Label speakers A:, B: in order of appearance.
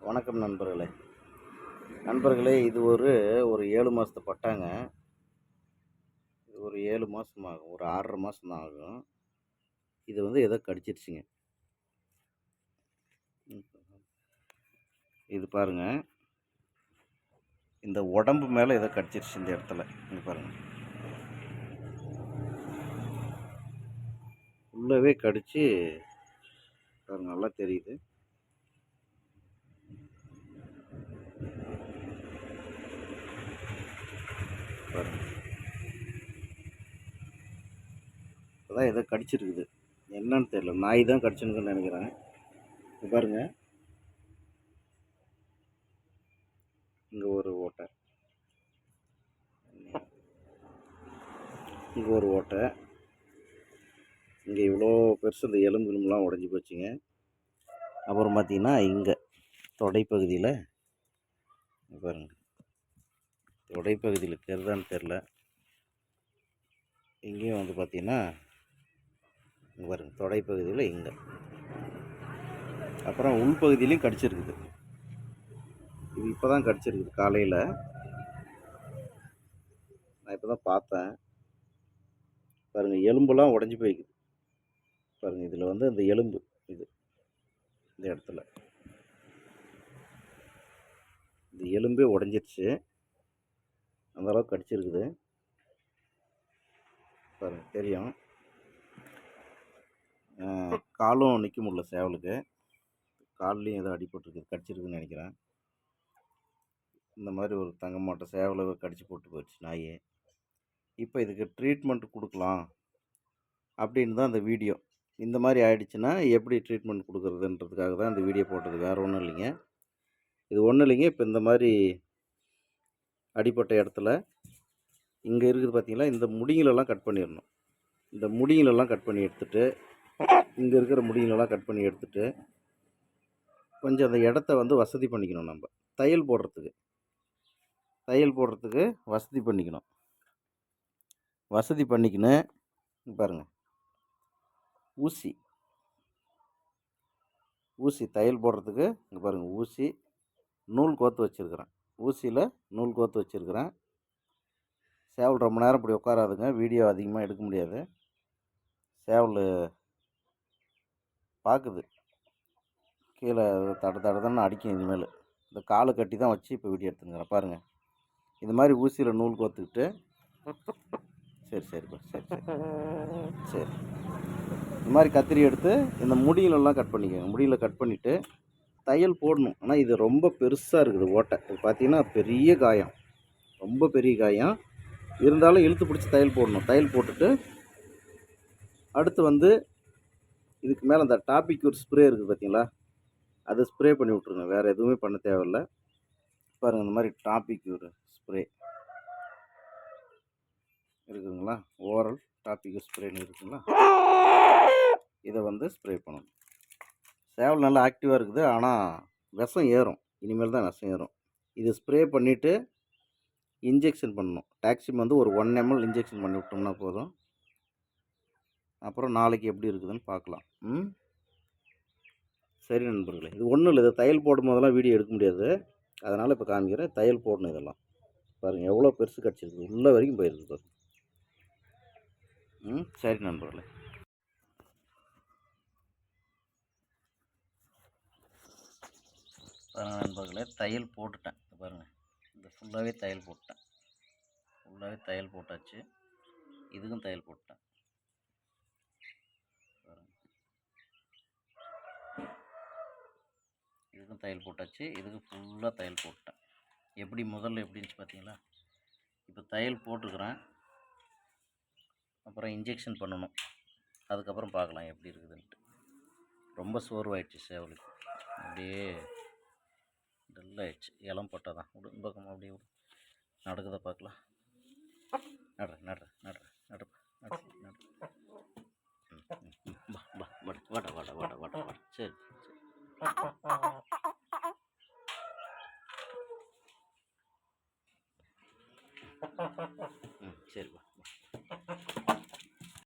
A: வணக்கம் நண்பர்களே, இது ஒரு 7 மாதத்து பட்டாங்க. இது ஒரு 7 மாதம் ஆகும், ஒரு 6.5 மாதம் தான் ஆகும். இது வந்து ஏதோ கடிச்சிருச்சுங்க. இது பாருங்க, இந்த உடம்பு மேலே ஏதோ கடிச்சிருச்சு இந்த இடத்துல. இங்கே பாருங்க, உள்ளவே கடிச்சு பாருங்க, நல்லா தெரியுது. பாருங்க, இப்போதான் ஏதோ கடிச்சிருக்குது. என்னன்னு தெரியல, நாய் தான் கடிச்சுன்னு நினைக்கிறேன். இது பாருங்க, இங்கே ஒரு ஓட்டை, இங்கே ஒரு ஓட்டை, இங்கே இவ்வளோ பெருசு இந்த எலும்புலாம் உடஞ்சி போச்சுங்க. அப்புறம் பார்த்தீங்கன்னா இங்கே தொடைப்பகுதியில் பாருங்க, தொடைப்பகுதியில் தெரிதான்னு தெரில, இங்கேயும் வந்து பார்த்தீங்கன்னா இங்கே பாருங்க, தொடைப்பகுதியில் இங்கே, அப்புறம் உள்பகுதியிலையும் கடிச்சிருக்குது. இது இப்போ தான் கடிச்சிருக்குது காலையில், நான் இப்போ தான் பார்த்தேன். பாருங்கள், எலும்புலாம் உடஞ்சி போய்க்குது பாருங்கள். இதில் வந்து இந்த எலும்பு இது இந்த இடத்துல இந்த எலும்பே உடஞ்சிருச்சு, அந்தளவுக்கு கடிச்சிருக்குது பாருங்கள், தெரியும். காலும் நிற்க முடியல, சேவலுக்கு கால்லையும் ஏதோ அடிபட்டுருக்குது, கடிச்சிருக்குன்னு நினைக்கிறேன். இந்த மாதிரி ஒரு தங்கமாட்ட சேவலை கடிச்சு போட்டு போயிடுச்சு நாய். இப்போ இதுக்கு ட்ரீட்மெண்ட் கொடுக்கலாம் அப்படின்னு தான் இந்த வீடியோ. இந்த மாதிரி ஆயிடுச்சுன்னா எப்படி ட்ரீட்மெண்ட் கொடுக்குறதுன்றதுக்காக தான் இந்த வீடியோ போட்டது, வேறு ஒன்றும் இல்லைங்க. இது ஒன்றும் இல்லைங்க. இப்போ இந்த மாதிரி அடிப்பட்ட இடத்துல இங்கே இருக்குது பார்த்தீங்களா, இந்த முடிங்களெல்லாம் கட் பண்ணிடணும். இந்த முடிங்களெல்லாம் கட் பண்ணி எடுத்துகிட்டு, இங்கே இருக்கிற முடிங்களெல்லாம் கட் பண்ணி எடுத்துகிட்டு, கொஞ்சம் அந்த இடத்த வந்து வசதி பண்ணிக்கணும். நம்ம தையல் போடுறதுக்கு வசதி பண்ணிக்கணும். வசதி பண்ணிக்கின்னு பாருங்கள், ஊசி தையல் போடுறதுக்கு இங்கே பாருங்கள், ஊசி நூல் கோத்து வச்சுருக்கிறேன். ஊசியில் நூல் கோத்து வச்சுருக்கிறேன். சேவல் ரொம்ப நேரம் இப்படி உட்காராதுங்க, வீடியோ அதிகமாக எடுக்க முடியாது. சேவல் பார்க்குது, கீழே தடன்னு அடிக்கும். இனிமேல் இந்த காலை கட்டி தான் வச்சு இப்போ வீடியோ எடுத்துக்கிறேன். பாருங்கள், இது மாதிரி ஊசியில் நூல் கோத்துக்கிட்டு, சரி இந்த மாதிரி கத்திரி எடுத்து இந்த முடியிலெல்லாம் கட் பண்ணிக்கோங்க. முடியில் கட் பண்ணிவிட்டு தையல் போடணும். ஆனால் இது ரொம்ப பெருசாக இருக்குது ஓட்டை. இது பார்த்தீங்கன்னா பெரிய காயம், ரொம்ப பெரிய காயம். இருந்தாலும் இழுத்து பிடிச்சி தையல் போடணும். தையல் போட்டுட்டு அடுத்து வந்து இதுக்கு மேலே அந்த டாபிக் ஒரு ஸ்ப்ரே இருக்குது பார்த்தீங்களா, அதை ஸ்ப்ரே பண்ணி விட்ருங்க. வேறு எதுவுமே பண்ண தேவையில்லை. பாருங்கள், இந்த மாதிரி டாபிக் ஒரு ஸ்ப்ரே இருக்குதுங்களா, ஓரல் டாபிக் ஸ்ப்ரேன்னு இருக்குங்களா, இதை வந்து ஸ்ப்ரே பண்ணணும். சேவல் நல்லா ஆக்டிவாக இருக்குது, ஆனால் விஷம் ஏறும். இனிமேல் தான் விஷம் ஏறும். இது ஸ்ப்ரே பண்ணிவிட்டு இன்ஜெக்ஷன் பண்ணணும். டாக்ஸிம் வந்து ஒரு 1 ml இன்ஜெக்ஷன் பண்ணி விட்டோம்னா போதும். அப்புறம் நாளைக்கு எப்படி இருக்குதுன்னு பார்க்கலாம். சரி நண்பர்களே, இது ஒன்றும் இல்லை. இது தையல் போடும் போதெல்லாம் வீடியோ எடுக்க முடியாது, அதனால் இப்போ காமிக்கிறேன். தையல் போடணும். இதெல்லாம் பாருங்கள், எவ்வளோ பெருசு கடிச்சிருக்கு, உள்ள வரைக்கும் போயிருக்கு பாருங்கள். சரி நண்பர்களே, தையல் போட்டுட்டேன். பாருங்கள், இந்த ஃபுல்லாகவே தையல் போட்டேன். தையல் போட்டாச்சு. இதுக்கும் தையல் போட்டேன். இதுக்கும் தையல் போட்டாச்சு. இதுக்கு ஃபுல்லாக தையல் போட்டேன். எப்படி முதல்ல எப்படி இருந்துச்சு பார்த்தீங்களா. இப்போ தையல் போட்டுக்கிறேன், அப்புறம் இன்ஜெக்ஷன் பண்ணணும். அதுக்கப்புறம் பார்க்கலாம் எப்படி இருக்குதுன்ட்டு. ரொம்ப சோர்வாயிடுச்சு சேவலுக்கு, அப்படியே டல்லாகிடுச்சு. இளம் போட்டால் தான் விடு, பக்கமாக அப்படியே விடு, நடக்குதை பார்க்கலாம். நடுற வாடா சரி.